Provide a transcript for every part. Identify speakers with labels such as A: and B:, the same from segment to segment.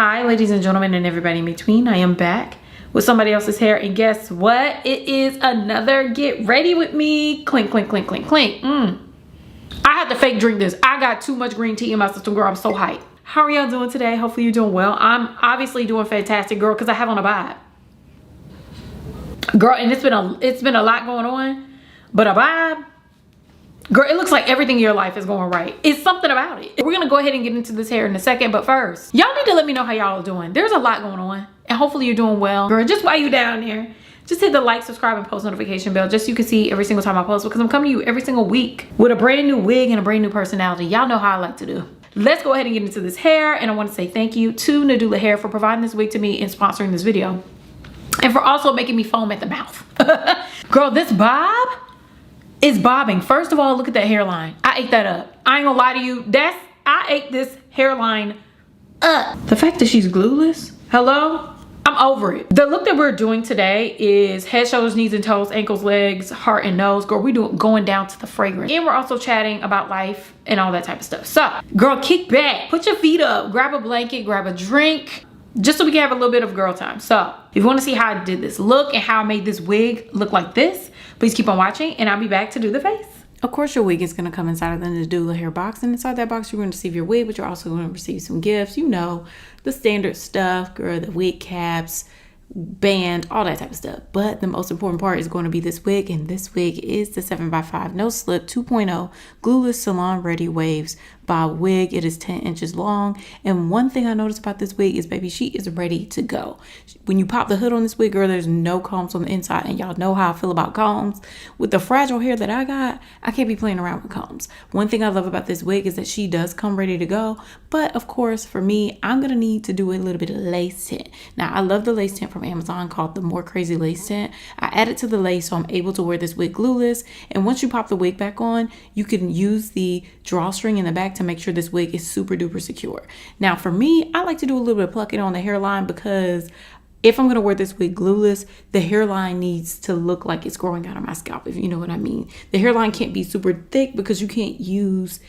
A: Hi ladies and gentlemen and everybody in between. I am back with somebody else's hair, and guess what? It is another get ready with me. Clink, clink, clink, clink, clink. I had to fake drink this. I got too much green tea in my system, girl. I'm so hyped. How are y'all doing today? Hopefully you're doing well. I'm obviously doing fantastic, girl, because I have on a vibe. Girl, and it's been a lot going on, but a vibe. Girl, it looks like everything in your life is going right. It's something about it. We're gonna go ahead and get into this hair in a second, but first, y'all need to let me know how y'all are doing. There's a lot going on, and hopefully you're doing well. Girl, just while you down there, just hit the like, subscribe, and post notification bell just so you can see every single time I post, because I'm coming to you every single week with a brand new wig and a brand new personality. Y'all know how I like to do. Let's go ahead and get into this hair, and I want to say thank you to Nadula Hair for providing this wig to me and sponsoring this video, and for also making me foam at the mouth. Girl, this bob is bobbing. First of all, look at that hairline. I ate that up. I ain't gonna lie to you. I ate this hairline up. The fact that she's glueless, hello? I'm over it. The look that we're doing today is head, shoulders, knees and toes, ankles, legs, heart and nose. Girl, we going down to the fragrance. And we're also chatting about life and all that type of stuff. So, girl, kick back, put your feet up, grab a blanket, grab a drink, just so we can have a little bit of girl time. So, if you wanna see how I did this look and how I made this wig look like this, please keep on watching, and I'll be back to do the face. Of course, your wig is going to come inside of the Nadula hair box, and inside that box, you're going to receive your wig, but you're also going to receive some gifts. You know, the standard stuff, girl, the wig caps, band, all that type of stuff. But the most important part is going to be this wig, and this wig is the 7x5 No Slip 2.0 Glueless Salon-Ready Waves bob wig. It is 10 inches long, and one thing I noticed about this wig is, baby, she is ready to go. When you pop the hood on this wig, girl, there's no combs on the inside, and y'all know how I feel about combs. With the fragile hair that I got, I can't be playing around with combs. One thing I love about this wig is that she does come ready to go, but of course, for me, I'm gonna need to do a little bit of lace tint. Now, I love the lace tint from Amazon called the More Crazy Lace Tint. I added to the lace so I'm able to wear this wig glueless, and once you pop the wig back on, you can use the drawstring in the back to make sure this wig is super duper secure. Now, for me, I like to do a little bit of plucking on the hairline, because if I'm gonna wear this wig glueless, the hairline needs to look like it's growing out of my scalp, if you know what I mean. The hairline can't be super thick because you can't use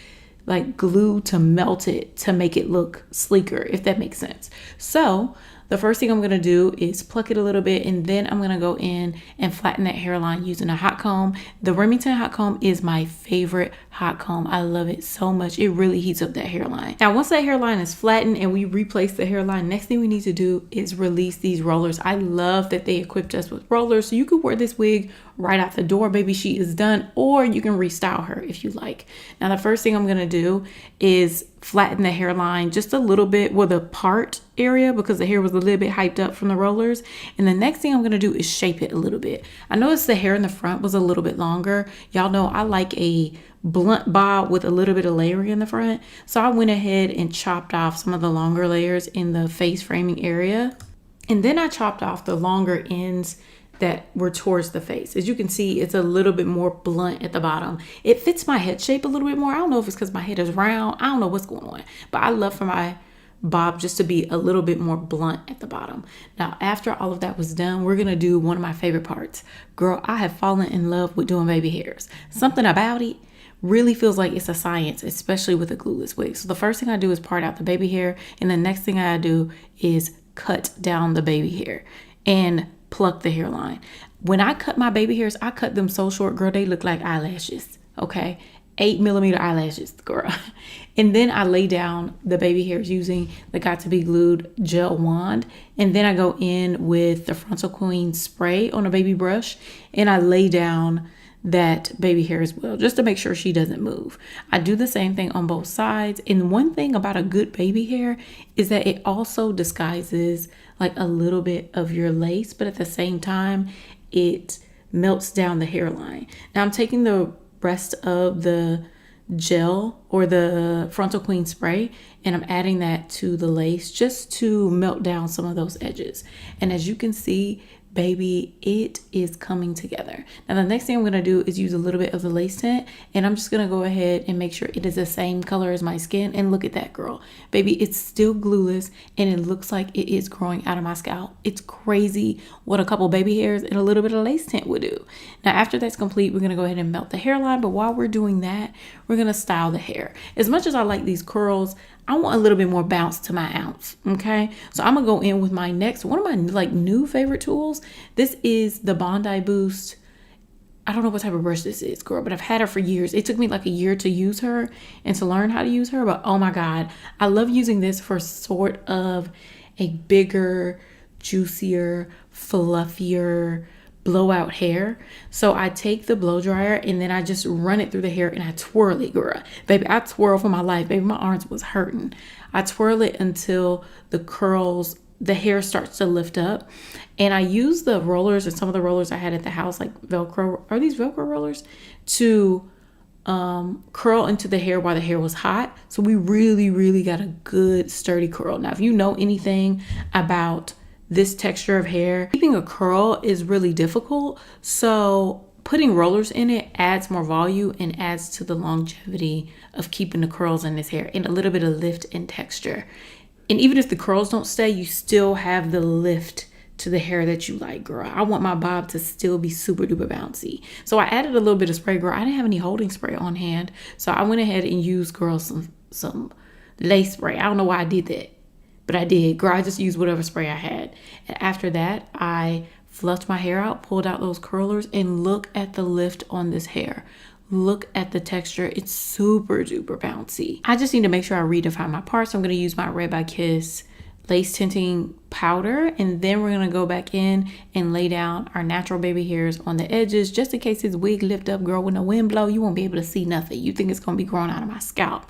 A: like glue to melt it to make it look sleeker, if that makes sense. So the first thing I'm gonna do is pluck it a little bit, and then I'm gonna go in and flatten that hairline using a hot comb. The Remington hot comb is my favorite hot comb. I love it so much. It really heats up that hairline. Now, once that hairline is flattened and we replace the hairline, next thing we need to do is release these rollers. I love that they equipped us with rollers, so you could wear this wig right out the door, baby. She is done, or you can restyle her if you like. Now, the first thing I'm gonna do is flatten the hairline just a little bit with a part area, because the hair was a little bit hyped up from the rollers. And the next thing I'm gonna do is shape it a little bit. I noticed the hair in the front was a little bit longer. Y'all know I like a blunt bob with a little bit of layering in the front, so I went ahead and chopped off some of the longer layers in the face framing area, and then I chopped off the longer ends that were towards the face. As you can see, it's a little bit more blunt at the bottom. It fits my head shape a little bit more. I don't know if it's because my head is round. I don't know what's going on, but I love for my bob just to be a little bit more blunt at the bottom. Now, after all of that was done, we're gonna do one of my favorite parts. Girl, I have fallen in love with doing baby hairs. Something about it really feels like it's a science, especially with a glueless wig. So the first thing I do is part out the baby hair, and the next thing I do is cut down the baby hair and pluck the hairline. When I cut my baby hairs, I cut them so short, girl, they look like eyelashes, okay? 8mm eyelashes, girl. And then I lay down the baby hairs using the Got to Be Glued gel wand. And then I go in with the Frontal Queen spray on a baby brush, and I lay down that baby hair as well, just to make sure she doesn't move. I do the same thing on both sides. And one thing about a good baby hair is that it also disguises like a little bit of your lace, but at the same time, it melts down the hairline. Now I'm taking the rest of the gel or the Frontal Queen spray, and I'm adding that to the lace just to melt down some of those edges. And as you can see, baby, it is coming together. Now the next thing I'm gonna do is use a little bit of the lace tint, and I'm just gonna go ahead and make sure it is the same color as my skin. And look at that, girl. Baby, it's still glueless, and it looks like it is growing out of my scalp. It's crazy what a couple baby hairs and a little bit of lace tint would do. Now after that's complete, we're gonna go ahead and melt the hairline, but while we're doing that, we're gonna style the hair. As much as I like these curls, I want a little bit more bounce to my ounce, okay? So I'm gonna go in with my next, one of my like new favorite tools. This is the Bondi Boost. I don't know what type of brush this is, girl, but I've had her for years. It took me like a year to use her and to learn how to use her, but oh my God, I love using this for sort of a bigger, juicier, fluffier blowout hair. So I take the blow dryer and then I just run it through the hair and I twirl it, girl. Baby, I twirl for my life. Baby, my arms was hurting. I twirl it until the curls, the hair starts to lift up. And I use the rollers and some of the rollers I had at the house, like Velcro, are these Velcro rollers, to curl into the hair while the hair was hot. So we really got a good sturdy curl. Now, if you know anything about this texture of hair, keeping a curl is really difficult. So putting rollers in it adds more volume and adds to the longevity of keeping the curls in this hair and a little bit of lift and texture. And even if the curls don't stay, you still have the lift to the hair that you like, girl. I want my bob to still be super duper bouncy. So I added a little bit of spray, girl. I didn't have any holding spray on hand. So I went ahead and used, girl, some lace spray. I don't know why I did that, but I did, girl. I just used whatever spray I had. And after that, I fluffed my hair out, pulled out those curlers, and look at the lift on this hair. Look at the texture. It's super duper bouncy. I just need to make sure I redefine my parts. So I'm going to use my Red by Kiss lace tinting powder, and then we're going to go back in and lay down our natural baby hairs on the edges, just in case this wig lift up, girl. When the wind blow, you won't be able to see nothing. You think it's going to be growing out of my scalp.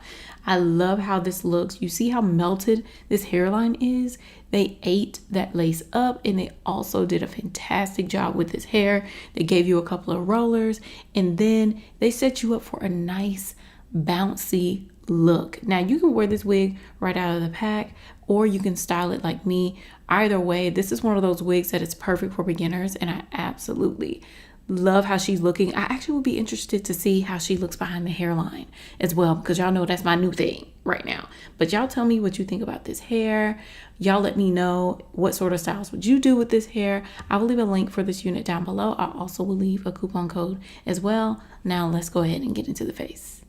A: I love how this looks. You see how melted this hairline is? They ate that lace up, and they also did a fantastic job with this hair. They gave you a couple of rollers, and then they set you up for a nice bouncy look. Now you can wear this wig right out of the pack, or you can style it like me. Either way, this is one of those wigs that is perfect for beginners, and I absolutely love how she's looking. I actually would be interested to see how she looks behind the hairline as well, because y'all know that's my new thing right now. But y'all tell me what you think about this hair. Y'all let me know what sort of styles would you do with this hair. I will leave a link for this unit down below. I also will leave a coupon code as well. Now let's go ahead and get into the face.